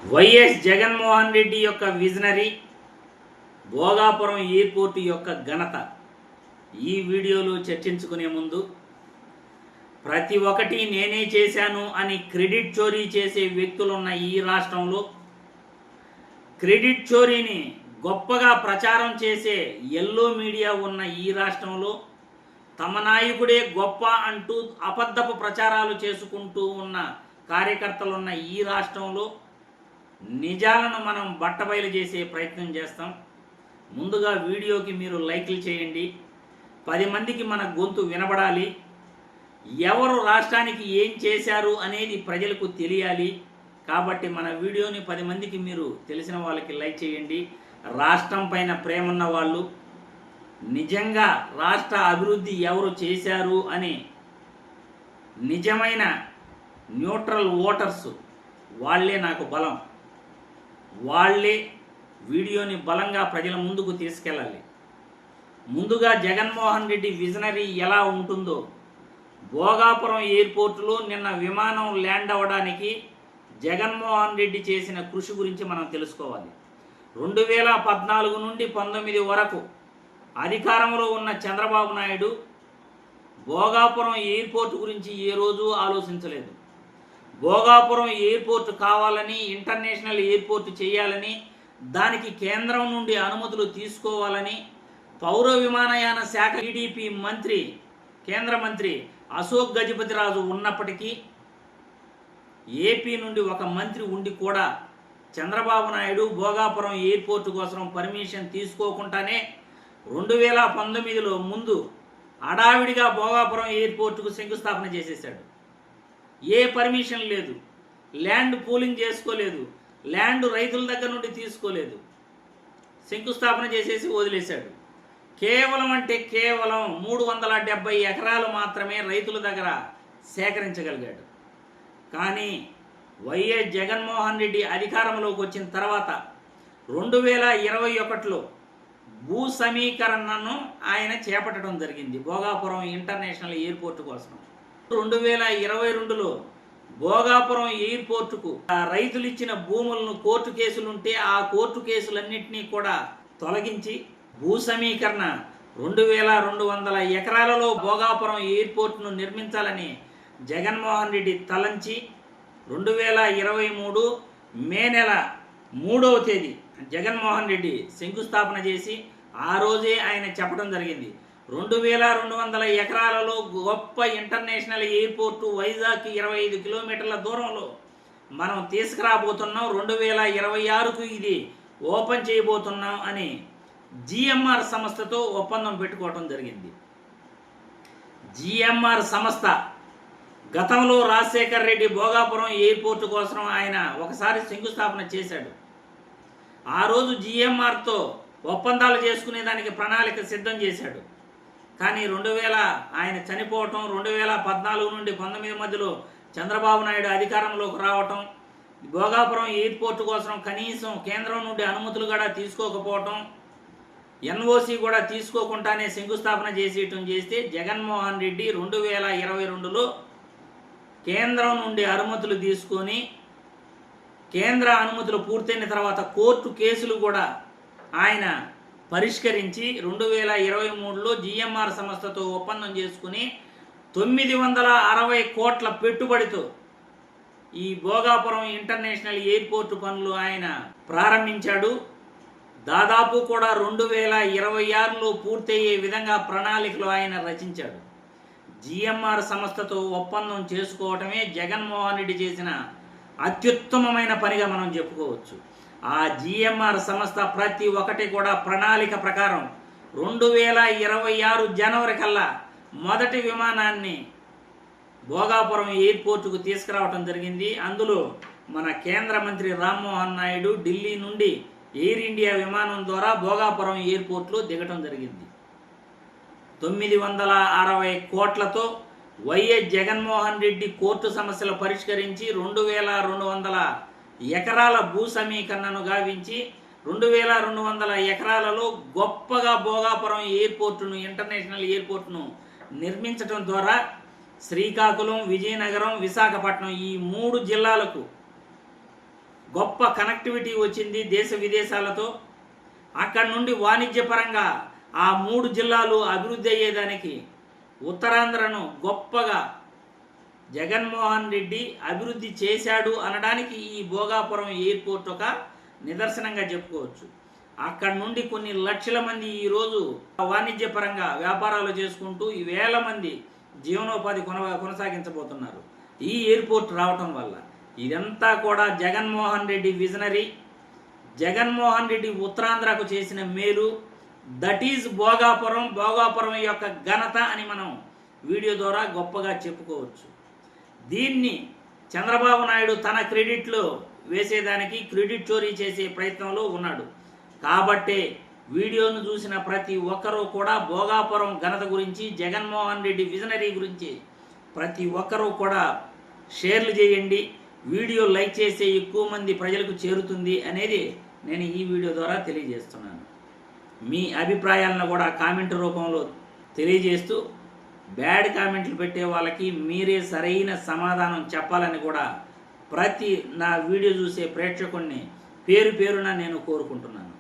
YS Jaganmohan Reddy యొక్క visionary, Bhogapuram airport యొక్క ఘనత ఈ వీడియోలో చర్చించుకునే ముందు ప్రతి ఒక్కటి నేనే చేశాను అని క్రెడిట్ చోరీ చేసే వ్యక్తులున్న ఈ రాష్ట్రంలో క్రెడిట్ చోరీని గొప్పగా ప్రచారం చేసే ఎల్లో మీడియా ఉన్న ఈ రాష్ట్రంలో తమ నాయకుడే గొప్ప అంటూ అబద్ధపు ప్రచారాలు చేసుకుంటూ ఉన్న కార్యకర్తలున్న ఈ రాష్ట్రంలో నిజాలను మనం బట్టబయలు చేసే ప్రయత్నం చేస్తాం. ముందుగా వీడియోకి మీరు లైక్లు చేయండి. 10 మందికి మన గొంతు వినబడాలి. ఎవరు రాష్ట్రానికి ఏం చేశారు అనేది ప్రజలకు తెలియాలి. కాబట్టి మన వీడియోని 10 మందికి మీరు తెలిసిన వాళ్ళకి లైక్ చేయండి. రాష్ట్రం పైన ప్రేమ ఉన్న వాళ్ళు, నిజంగా రాష్ట్ర అభివృద్ధి ఎవరు చేశారు అని నిజమైన న్యూట్రల్ ఓటర్స్ వాళ్ళే నాకు బలం. వాళ్ళే వీడియోని బలంగా ప్రజల ముందుకు తీసుకెళ్ళాలి. ముందుగా జగన్మోహన్ రెడ్డి విజనరీ ఎలా ఉంటుందో, భోగాపురం ఎయిర్పోర్టులో నిన్న విమానం ల్యాండ్ అవ్వడానికి జగన్మోహన్ రెడ్డి చేసిన కృషి గురించి మనం తెలుసుకోవాలి. 2014 నుండి 19 వరకు అధికారంలో ఉన్న చంద్రబాబు నాయుడు భోగాపురం ఎయిర్పోర్టు గురించి ఏ రోజు ఆలోచించలేదు. భోగాపురం ఎయిర్పోర్టు కావాలని, ఇంటర్నేషనల్ ఎయిర్పోర్టు చేయాలని, దానికి కేంద్రం నుండి అనుమతులు తీసుకోవాలని పౌర విమానయాన శాఖ టీడీపీ మంత్రి, కేంద్ర మంత్రి అశోక్ గజపతిరాజు ఉన్నప్పటికీ ఏపీ నుండి ఒక మంత్రి ఉండి కూడా చంద్రబాబు నాయుడు భోగాపురం ఎయిర్పోర్టు కోసం పర్మిషన్ తీసుకోకుండానే 2019లో ముందు హడావిడిగా భోగాపురం ఎయిర్పోర్టుకు శంకుస్థాపన చేసేశాడు. ఏ పర్మిషన్ లేదు, ల్యాండ్ పూలింగ్ చేసుకోలేదు, ల్యాండ్ రైతుల దగ్గర నుండి తీసుకోలేదు, శంకుస్థాపన చేసేసి వదిలేశాడు. కేవలం 370 ఎకరాలు మాత్రమే రైతుల దగ్గర సేకరించగలిగాడు. కానీ వైఎస్ జగన్మోహన్ రెడ్డి అధికారంలోకి వచ్చిన తర్వాత 2021లో భూ సమీకరణను ఆయన చేపట్టడం జరిగింది భోగాపురం ఇంటర్నేషనల్ ఎయిర్పోర్టు కోసం. 2022లో భోగాపురం ఎయిర్పోర్టుకు రైతులు ఇచ్చిన భూములను కోర్టు కేసులుంటే ఆ కోర్టు కేసులన్నింటినీ కూడా తొలగించి భూ సమీకరణ 2200 ఎకరాలలో భోగాపురం ఎయిర్పోర్టును నిర్మించాలని జగన్మోహన్ రెడ్డి తలంచి 2023 మే నెల 3వ తేదీ జగన్మోహన్ రెడ్డి శంకుస్థాపన చేసి ఆ రోజే ఆయన చెప్పడం జరిగింది. 2200 ఎకరాలలో గొప్ప ఇంటర్నేషనల్ ఎయిర్పోర్టు వైజాగ్కి 25 కిలోమీటర్ల దూరంలో మనం తీసుకురాబోతున్నాం, 2026కు ఇది ఓపెన్ చేయబోతున్నాం అని జిఎంఆర్ సంస్థతో ఒప్పందం పెట్టుకోవడం జరిగింది. జిఎంఆర్ సంస్థ గతంలో రాజశేఖర్ రెడ్డి భోగాపురం ఎయిర్పోర్టు కోసం ఆయన ఒకసారి శంకుస్థాపన చేశాడు. ఆ రోజు జిఎంఆర్తో ఒప్పందాలు చేసుకునేదానికి ప్రణాళిక సిద్ధం చేశాడు. కానీ ఆయన చనిపోవటం, 2014 నుండి 19 మధ్యలో చంద్రబాబు నాయుడు అధికారంలోకి రావటం, భోగాపురం ఎయిర్పోర్టు కోసం కనీసం కేంద్రం నుండి అనుమతులు కూడా తీసుకోకపోవటం, ఎన్ఓసి కూడా తీసుకోకుండానే శంకుస్థాపన చేస్తే జగన్మోహన్ రెడ్డి 2022లో కేంద్రం నుండి అనుమతులు తీసుకొని, కేంద్ర అనుమతులు పూర్తయిన తర్వాత కోర్టు కేసులు కూడా ఆయన పరిష్కరించి 2023లో జిఎంఆర్ సంస్థతో ఒప్పందం చేసుకుని 960 కోట్ల పెట్టుబడితో ఈ భోగాపురం ఇంటర్నేషనల్ ఎయిర్పోర్టు పనులు ఆయన ప్రారంభించాడు. దాదాపు కూడా 2026లో పూర్తయ్యే విధంగా ప్రణాళికలు ఆయన రచించాడు. జిఎంఆర్ సంస్థతో ఒప్పందం చేసుకోవటమే జగన్మోహన్ రెడ్డి చేసిన అత్యుత్తమమైన పనిగా మనం చెప్పుకోవచ్చు. ఆ జిఎంఆర్ సంస్థ ప్రతి ఒక్కటి కూడా ప్రణాళిక ప్రకారం 2026 జనవరి కల్లా మొదటి విమానాన్ని భోగాపురం ఎయిర్పోర్టుకు తీసుకురావడం జరిగింది. అందులో మన కేంద్ర మంత్రి రామ్మోహన్ నాయుడు ఢిల్లీ నుండి ఎయిర్ ఇండియా విమానం ద్వారా భోగాపురం ఎయిర్పోర్టులో దిగటం జరిగింది. 960 కోట్లతో వైఎస్ జగన్మోహన్ రెడ్డి కోర్టు సమస్యలు పరిష్కరించి 2200 ఎకరాల భూ సమీకరణను గావించి 2200 ఎకరాలలో గొప్పగా భోగాపురం ఎయిర్పోర్టును, ఇంటర్నేషనల్ ఎయిర్పోర్టును నిర్మించడం ద్వారా శ్రీకాకుళం, విజయనగరం, విశాఖపట్నం ఈ 3 జిల్లాలకు గొప్ప కనెక్టివిటీ వచ్చింది దేశ విదేశాలతో. అక్కడి నుండి వాణిజ్యపరంగా ఆ 3 జిల్లాలు అభివృద్ధి అయ్యేదానికి ఉత్తరాంధ్రను గొప్పగా జగన్మోహన్ రెడ్డి అభివృద్ధి చేశాడు అనడానికి ఈ భోగాపురం ఎయిర్పోర్ట్ ఒక నిదర్శనంగా చెప్పుకోవచ్చు. అక్కడి నుండి కొన్ని లక్షల మంది ఈరోజు వాణిజ్యపరంగా వ్యాపారాలు చేసుకుంటూ ఈ వేల మంది జీవనోపాధి కొనసాగించబోతున్నారు ఈ ఎయిర్పోర్ట్ రావటం వల్ల. ఇదంతా కూడా జగన్మోహన్ రెడ్డి విజనరీ, జగన్మోహన్ రెడ్డి ఉత్తరాంధ్రకు చేసిన మేలు. దట్ ఈజ్ భోగాపురం యొక్క ఘనత అని మనం వీడియో ద్వారా గొప్పగా చెప్పుకోవచ్చు. దీన్ని చంద్రబాబు నాయుడు తన క్రెడిట్లో వేసేదానికి క్రెడిట్ చోరీ చేసే ప్రయత్నంలో ఉన్నాడు. కాబట్టే వీడియోను చూసిన ప్రతి ఒక్కరూ కూడా భోగాపురం ఘనత గురించి, జగన్మోహన్ రెడ్డి విజనరీ గురించి ప్రతి ఒక్కరూ కూడా షేర్లు చేయండి. వీడియో లైక్ చేస్తే ఎక్కువ మంది ప్రజలకు చేరుతుంది అనేది నేను ఈ వీడియో ద్వారా తెలియజేస్తున్నాను. మీ అభిప్రాయాలను కూడా కామెంట్ రూపంలో తెలియజేస్తూ బ్యాడ్ కామెంట్లు పెట్టే వాళ్ళకి మీరే సరైన సమాధానం చెప్పాలని కూడా ప్రతి నా వీడియో చూసే ప్రేక్షకుడిని పేరున నేను కోరుకుంటున్నాను.